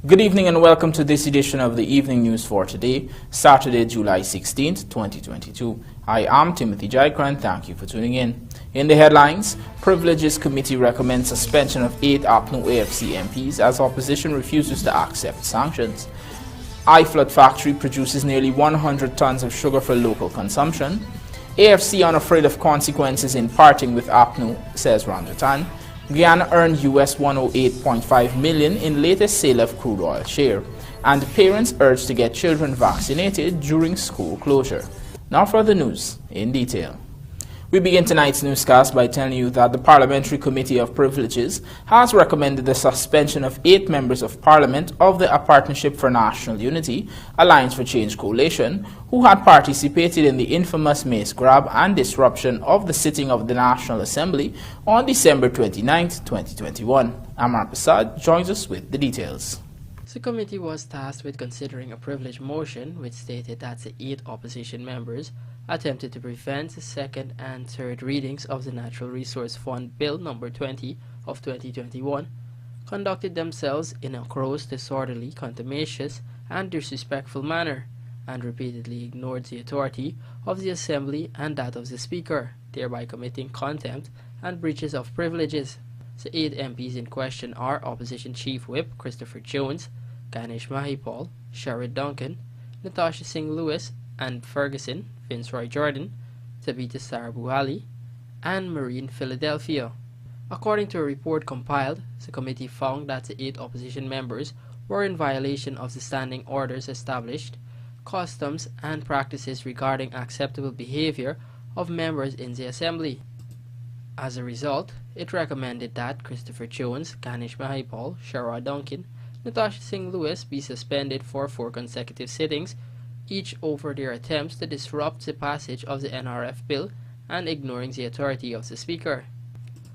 Good evening and welcome to this edition of the Evening News for today, Saturday, July 16th, 2022. I am Timothy Jaikran. Thank you for tuning in. In the headlines, Privileges Committee recommends suspension of 8 APNU AFC MPs as opposition refuses to accept sanctions. iFlood factory produces nearly 100 tons of sugar for local consumption. AFC unafraid of consequences in parting with APNU, says RAMJATTAN. Guyana earned US $108.5 million in latest sale of crude oil share, and parents urged to get children vaccinated during school closure. Now for the news in detail. We begin tonight's newscast by telling you that the Parliamentary Committee of Privileges has recommended the suspension of 8 members of Parliament of the Partnership for National Unity, Alliance for Change Coalition, who had participated in the infamous MACE grab and disruption of the sitting of the National Assembly on December 29, 2021. Amar Prasad joins us with the details. The committee was tasked with considering a privilege motion which stated that the 8 opposition members attempted to prevent the second and third readings of the Natural Resource Fund Bill No. 20 of 2021, conducted themselves in a gross, disorderly, contumacious, and disrespectful manner, and repeatedly ignored the authority of the Assembly and that of the Speaker, thereby committing contempt and breaches of privileges. The 8 MPs in question are Opposition Chief Whip Christopher Jones, Ganesh Mahipal, Sherrod Duncan, Natasha Singh Lewis and Ferguson, Vince Roy Jordan, Tabitha Sarabuhali, and Marine Philadelphia. According to a report compiled, the committee found that the 8 opposition members were in violation of the standing orders established, customs and practices regarding acceptable behavior of members in the Assembly. As a result, it recommended that Christopher Jones, Ganesh Mahipal, Sherrod Duncan, Natasha Singh Lewis be suspended for 4 consecutive sittings, each over their attempts to disrupt the passage of the NRF bill and ignoring the authority of the Speaker.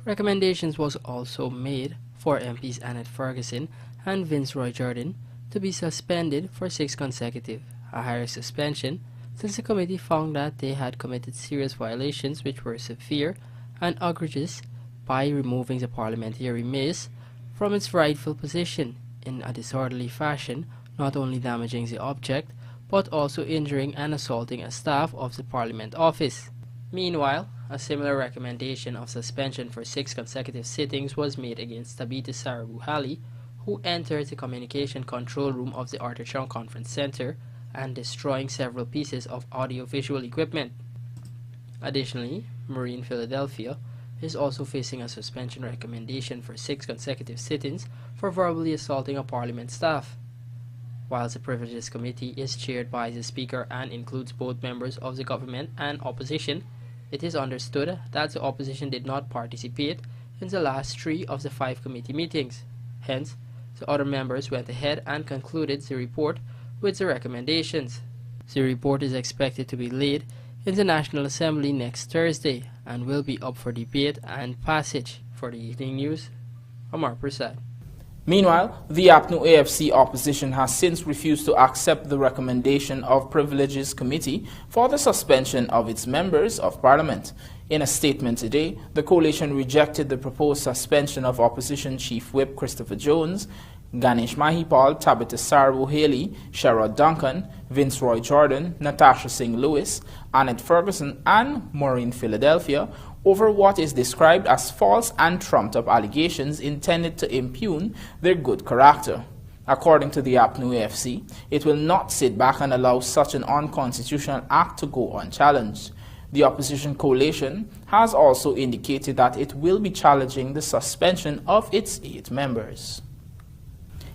Recommendations was also made for MPs Annette Ferguson and Vince Roy Jordan to be suspended for 6 consecutive, a higher suspension, since the committee found that they had committed serious violations which were severe and egregious by removing the parliamentary mace from its rightful position in a disorderly fashion, not only damaging the object, but also injuring and assaulting a staff of the Parliament office. Meanwhile, a similar recommendation of suspension for 6 consecutive sittings was made against Tabitha Sarabuhali, who entered the communication control room of the Arthur Chung Conference Center and destroying several pieces of audio-visual equipment. Additionally, Marine Philadelphia is also facing a suspension recommendation for 6 consecutive sittings for verbally assaulting a Parliament staff. While the Privileges Committee is chaired by the Speaker and includes both members of the government and opposition, it is understood that the opposition did not participate in the last 3 of the 5 committee meetings. Hence, the other members went ahead and concluded the report with the recommendations. The report is expected to be laid in the National Assembly next Thursday and will be up for debate and passage. For the Evening News, Amar Prasad. Meanwhile, the APNU AFC opposition has since refused to accept the recommendation of Privileges Committee for the suspension of its members of Parliament. In a statement today, the coalition rejected the proposed suspension of Opposition Chief Whip Christopher Jones, Ganesh Mahipal, Tabitha Sarabuhali, Sherrod Duncan, Vince Roy Jordan, Natasha Singh Lewis, Annette Ferguson, and Maureen Philadelphia over what is described as false and trumped-up allegations intended to impugn their good character. According to the APNU AFC, it will not sit back and allow such an unconstitutional act to go unchallenged. The opposition coalition has also indicated that it will be challenging the suspension of its 8 members.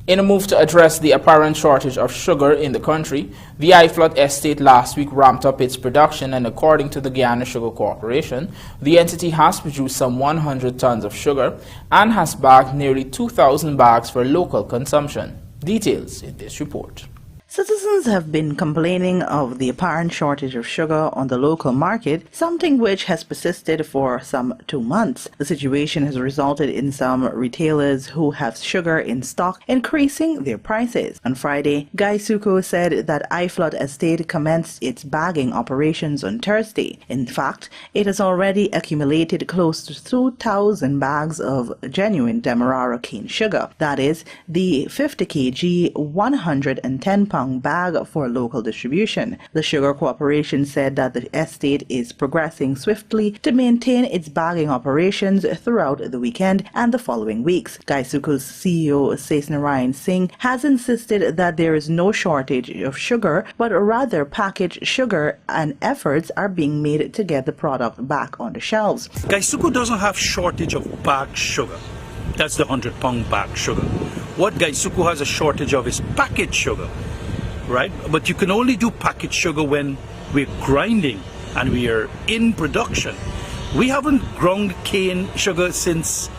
In a move to address the apparent shortage of sugar in the country, the iFlood estate last week ramped up its production, and according to the Guyana Sugar Corporation, the entity has produced some 100 tons of sugar and has bagged nearly 2,000 bags for local consumption. Details in this report. Citizens have been complaining of the apparent shortage of sugar on the local market, something which has persisted for some 2 months. The situation has resulted in some retailers who have sugar in stock increasing their prices. On Friday, Gaisuko said that IFLUGT estate commenced its bagging operations on Thursday. In fact, it has already accumulated close to 2,000 bags of genuine Demerara cane sugar. That is, the 50 kg, 110-pound bag for local distribution. The Sugar Corporation said that the estate is progressing swiftly to maintain its bagging operations throughout the weekend and the following weeks. Gaisuko's CEO, Sesnarayan Singh, has insisted that there is no shortage of sugar, but rather packaged sugar, and efforts are being made to get the product back on the shelves. Gaisuko doesn't have shortage of bagged sugar. That's the 100-pound bag sugar. What Gaisuko has a shortage of is packaged sugar. Right? But you can only do packaged sugar when we're grinding and we are in production. We haven't ground cane sugar since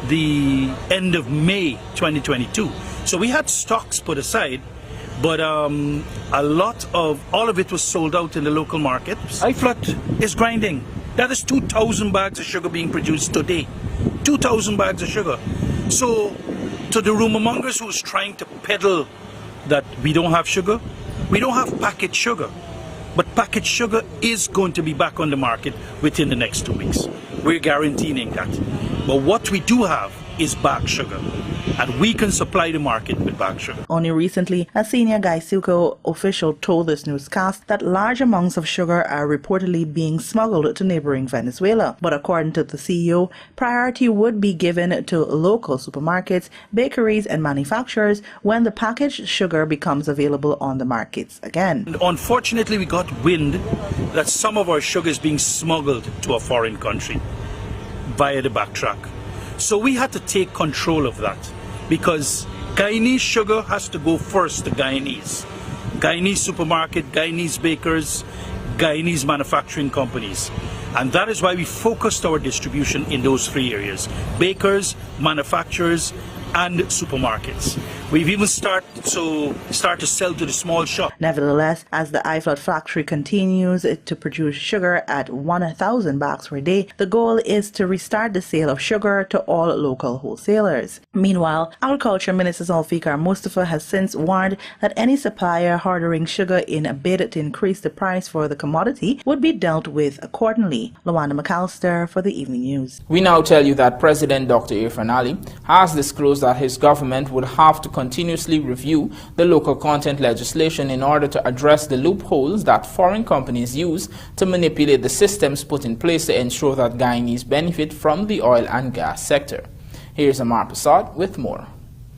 the end of May 2022. So we had stocks put aside, but a lot of, all of it was sold out in the local market. IFLUGT is grinding. That is 2,000 bags of sugar being produced today. 2,000 bags of sugar. So to the rumor mongers who's trying to peddle that we don't have sugar, we don't have packaged sugar, but packaged sugar is going to be back on the market within the next 2 weeks. We're guaranteeing that. But what we do have is bagged sugar, and we can supply the market with bagged sugar. Only recently, a senior Gaisuko official told this newscast that large amounts of sugar are reportedly being smuggled to neighboring Venezuela. But according to the CEO, priority would be given to local supermarkets, bakeries and manufacturers when the packaged sugar becomes available on the markets again. And unfortunately, we got wind that some of our sugar is being smuggled to a foreign country via the backtrack. So we had to take control of that, because Guyanese sugar has to go first to Guyanese. Guyanese supermarket, Guyanese bakers, Guyanese manufacturing companies. And that is why we focused our distribution in those 3 areas: bakers, manufacturers, and supermarkets. We've even start to sell to the small shop. Nevertheless, as the IFLUGT factory continues to produce sugar at 1,000 bags per day, the goal is to restart the sale of sugar to all local wholesalers. Meanwhile, Agriculture Minister Zulfikar Mustafa has since warned that any supplier ordering sugar in a bid to increase the price for the commodity would be dealt with accordingly. Luana McAllister for the Evening News. We now tell you that President Dr. Irfan Ali has disclosed that his government would have to continuously review the local content legislation in order to address the loopholes that foreign companies use to manipulate the systems put in place to ensure that Guyanese benefit from the oil and gas sector. Here's Amar Prasad with more.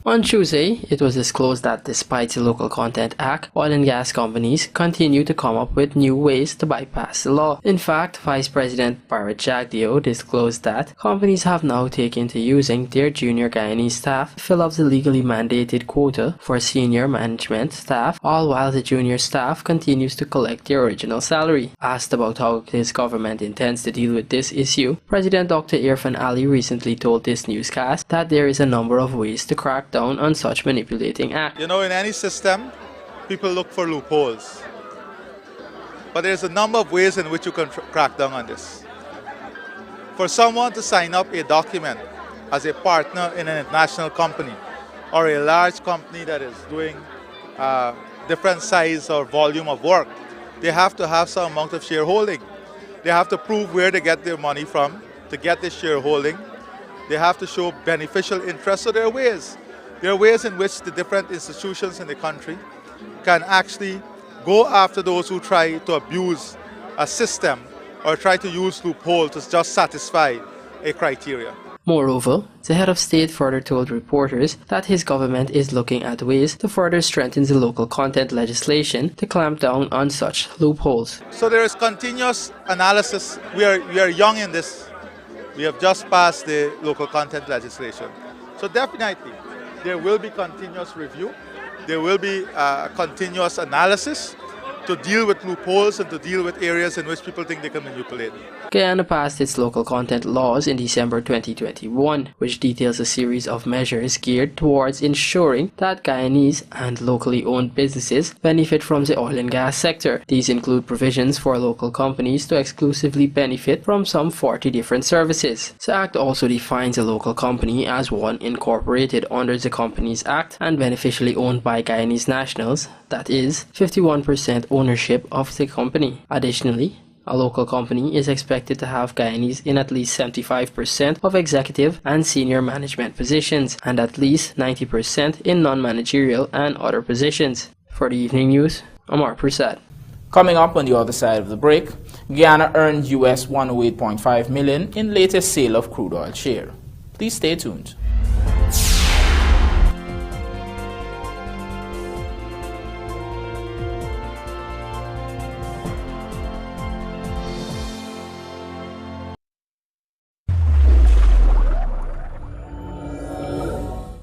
On Tuesday, it was disclosed that despite the Local Content Act, oil and gas companies continue to come up with new ways to bypass the law. In fact, Vice President Bharat Jagdeo disclosed that companies have now taken to using their junior Guyanese staff to fill up the legally mandated quota for senior management staff, all while the junior staff continues to collect their original salary. Asked about how his government intends to deal with this issue, President Dr. Irfan Ali recently told this newscast that there is a number of ways to crack down on such manipulating acts. You know, in any system, people look for loopholes. But there's a number of ways in which you can crack down on this. For someone to sign up a document as a partner in an international company or a large company that is doing different size or volume of work, they have to have some amount of shareholding. They have to prove where they get their money from to get the shareholding. They have to show beneficial interest. So there are ways. There are ways in which the different institutions in the country can actually go after those who try to abuse a system or try to use loophole to just satisfy a criteria. Moreover, the head of state further told reporters that his government is looking at ways to further strengthen the local content legislation to clamp down on such loopholes. So there is continuous analysis. We are young in this. We have just passed the local content legislation. So definitely, there will be continuous review. There will be continuous analysis. to deal with loopholes and to deal with areas in which people think they can manipulate. Guyana passed its local content laws in December 2021, which details a series of measures geared towards ensuring that Guyanese and locally owned businesses benefit from the oil and gas sector. These include provisions for local companies to exclusively benefit from some 40 different services. The Act also defines a local company as one incorporated under the Companies Act and beneficially owned by Guyanese nationals, that is, 51% ownership of the company. Additionally, a local company is expected to have Guyanese in at least 75% of executive and senior management positions and at least 90% in non-managerial and other positions. For the evening news, Amar Prasad. Coming up on the other side of the break, Guyana earned US $108.5 million in latest sale of crude oil share. Please stay tuned.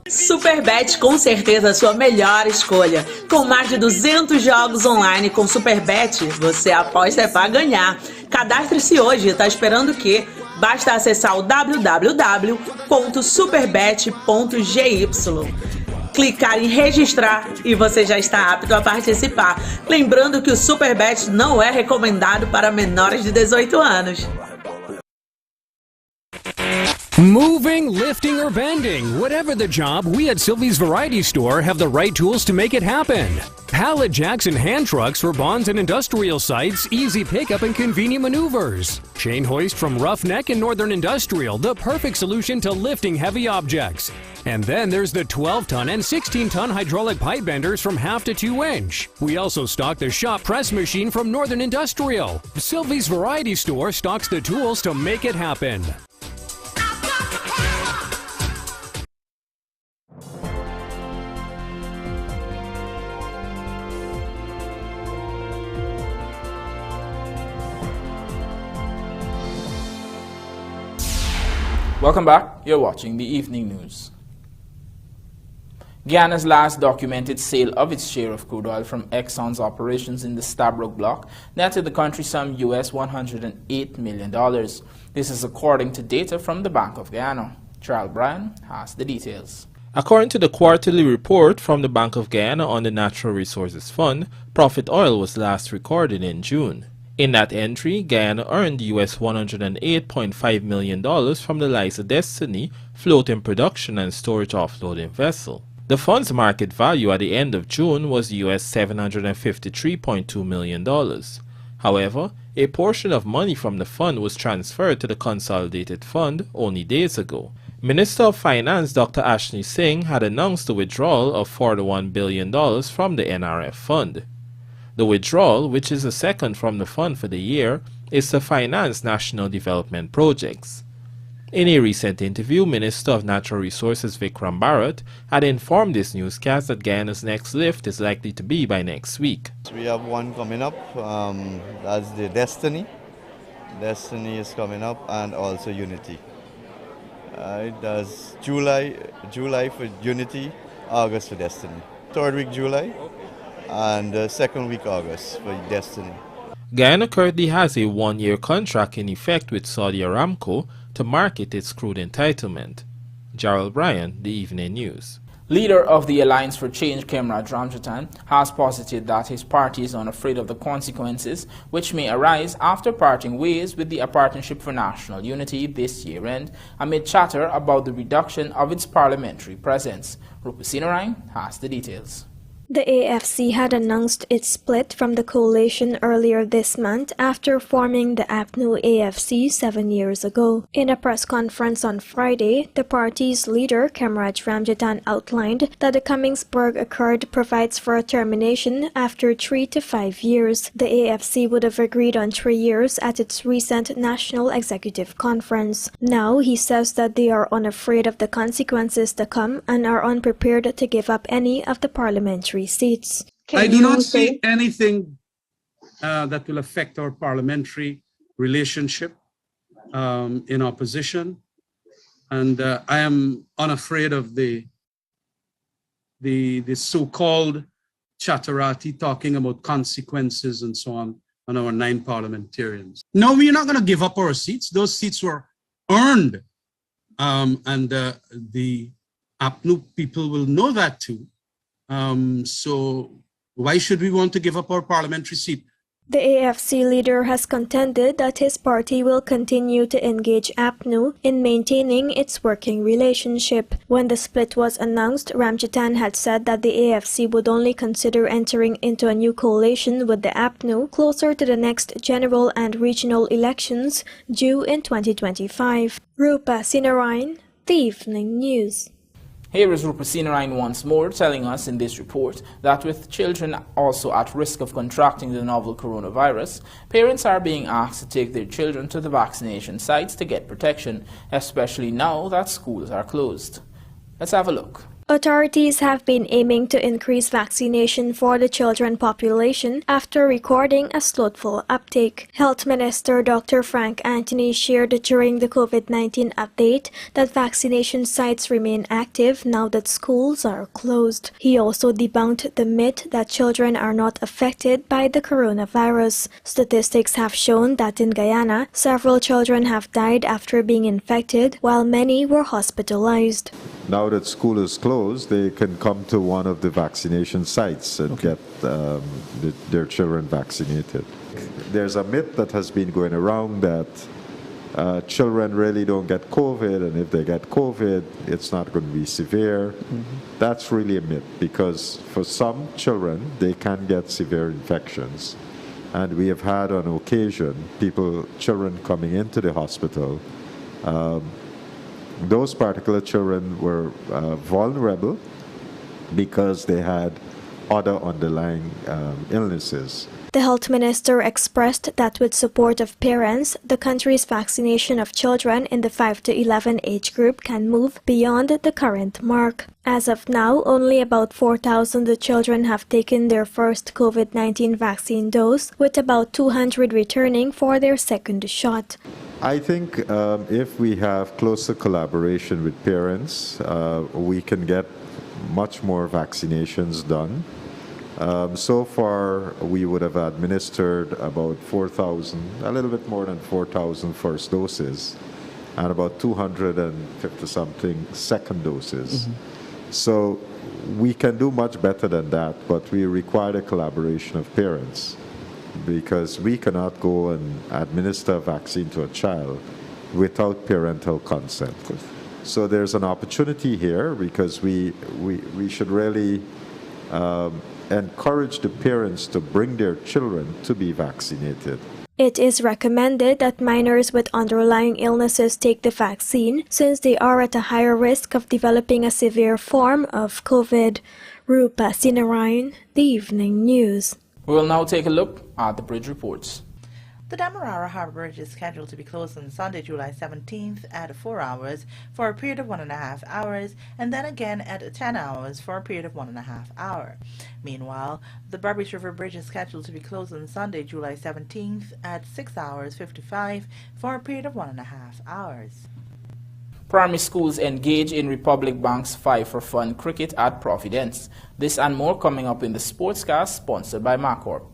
Superbet com certeza a sua melhor escolha. Com mais de 200 jogos online com Superbet, você aposta para ganhar. Cadastre-se hoje, tá esperando o quê? Basta acessar o www.superbet.gy, clicar em registrar e você já está apto a participar. Lembrando que o Superbet não é recomendado para menores de 18 anos. Moving, lifting, or bending, whatever the job, we at Sylvie's Variety Store have the right tools to make it happen. Pallet jacks and hand trucks for bonds and industrial sites, easy pickup and convenient maneuvers. Chain hoist from Roughneck and Northern Industrial, the perfect solution to lifting heavy objects. And then there's the 12-ton and 16-ton hydraulic pipe benders from 1/2 to 2 inch. We also stock the shop press machine from Northern Industrial. Sylvie's Variety Store stocks the tools to make it happen. Welcome back. You're watching the evening news. Guyana's last documented sale of its share of crude oil from Exxon's operations in the Stabroek block netted the country some US $108 million. This is according to data from the Bank of Guyana. Charles Bryan has the details. According to the quarterly report from the Bank of Guyana on the Natural Resources Fund, profit oil was last recorded in June. In that entry, Guyana earned US $108.5 million from the Liza Destiny floating production and storage offloading vessel. The fund's market value at the end of June was US $753.2 million. However, a portion of money from the fund was transferred to the consolidated fund only days ago. Minister of Finance Dr. Ashley Singh had announced the withdrawal of $41 billion from the NRF fund. The withdrawal, which is the second from the fund for the year, is to finance national development projects. In a recent interview, Minister of Natural Resources Vikram Bharat had informed this newscast that Guyana's next lift is likely to be by next week. We have one coming up, that's the Destiny. Destiny is coming up, and also Unity. That's July for Unity, August for Destiny. 3rd week July and 2nd week August for Destiny. Guyana currently has a 1-year contract in effect with Saudi Aramco to market its crude entitlement. Gerald Bryan, The Evening News. Leader of the Alliance for Change, RAMJATTAN, has posited that his party is unafraid of the consequences which may arise after parting ways with the Partnership for National Unity this year-end, amid chatter about the reduction of its parliamentary presence. Rupasina has the details. The AFC had announced its split from the coalition earlier this month after forming the APNU AFC 7 years ago. In a press conference on Friday, the party's leader, RAMJATTAN, outlined that the Commingsburg Accord provides for a termination after 3 to 5 years. The AFC would have agreed on 3 years at its recent National Executive Conference. Now he says that they are unafraid of the consequences to come and are unprepared to give up any of the parliamentary seats. I do not see anything that will affect our parliamentary relationship in opposition, and I am unafraid of the so-called Chatterati talking about consequences and so on our 9 parliamentarians. No, we're not going to give up our seats. Those seats were earned. The APNU people will know that too. So why should we want to give up our parliamentary seat? The AFC leader has contended that his party will continue to engage APNU in maintaining its working relationship. When the split was announced, RAMJATTAN had said that the AFC would only consider entering into a new coalition with the APNU closer to the next general and regional elections due in 2025. Rupa Sinarain, The Evening News. Here is Rupa Sinarain once more telling us in this report that with children also at risk of contracting the novel coronavirus, parents are being asked to take their children to the vaccination sites to get protection, especially now that schools are closed. Let's have a look. Authorities have been aiming to increase vaccination for the children population after recording a slothful uptake. Health Minister Dr. Frank Anthony shared during the COVID-19 update that vaccination sites remain active now that schools are closed. He also debunked the myth that children are not affected by the coronavirus. Statistics have shown that in Guyana, several children have died after being infected, while many were hospitalized. Now that school is closed, they can come to one of the vaccination sites and get their children vaccinated. There's a myth that has been going around that children really don't get COVID, and if they get COVID, it's not going to be severe. That's really a myth, because for some children, they can get severe infections. And we have had on occasion children coming into the hospital. Those particular children were vulnerable because they had other underlying illnesses. The health minister expressed that with support of parents, the country's vaccination of children in the 5 to 11 age group can move beyond the current mark. As of now, only about 4,000 children have taken their first COVID-19 vaccine dose, with about 200 returning for their second shot. I think if we have closer collaboration with parents, we can get much more vaccinations done. So far, we would have administered about 4,000, a little bit more than 4,000 first doses, and about 250-something second doses. So we can do much better than that, but we require the collaboration of parents, because we cannot go and administer a vaccine to a child without parental consent. So there's an opportunity here, because we should really encourage the parents to bring their children to be vaccinated. It is recommended that minors with underlying illnesses take the vaccine, since they are at a higher risk of developing a severe form of COVID. Rupa Sinarain, The Evening News. We will now take a look at the bridge reports. The Demerara Harbour Bridge is scheduled to be closed on Sunday, July 17th at 4 hours for a period of 1.5 hours, and then again at 10 hours for a period of 1.5 hours. Meanwhile, the Berbice River Bridge is scheduled to be closed on Sunday, July 17th at 6 hours 55 for a period of 1.5 hours. Primary schools engage in Republic Bank's 5 for Fun cricket at Providence. This and more coming up in the Sportscast, sponsored by Macorp.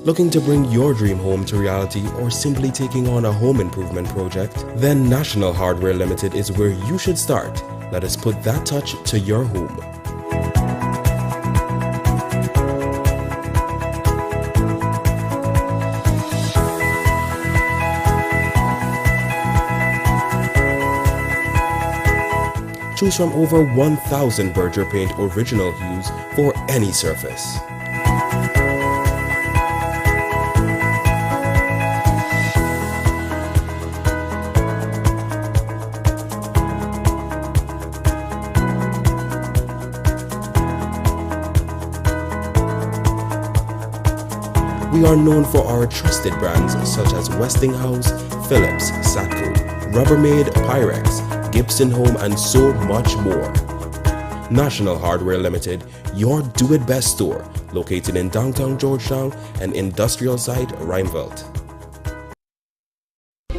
Looking to bring your dream home to reality, or simply taking on a home improvement project? Then National Hardware Limited is where you should start. Let us put that touch to your home. Choose from over 1,000 Berger Paint original hues for any surface. We are known for our trusted brands such as Westinghouse, Philips, Satco, Rubbermaid, Pyrex, Gibson Home, and so much more. National Hardware Limited, your do-it-best store, located in downtown Georgetown and industrial site Rijnveld.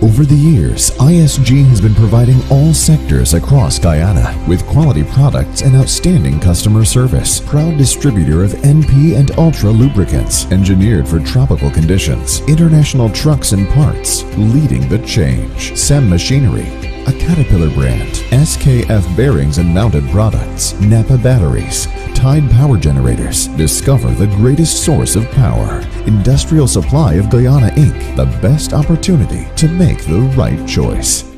Over the years, ISG has been providing all sectors across Guyana with quality products and outstanding customer service. Proud distributor of NP and Ultra lubricants, engineered for tropical conditions. International trucks and parts, leading the change. SEM Machinery, a Caterpillar brand. SKF bearings and mounted products. Napa batteries. Tide power generators. Discover the greatest source of power. Industrial Supply of Guyana Inc., the best opportunity to make the right choice.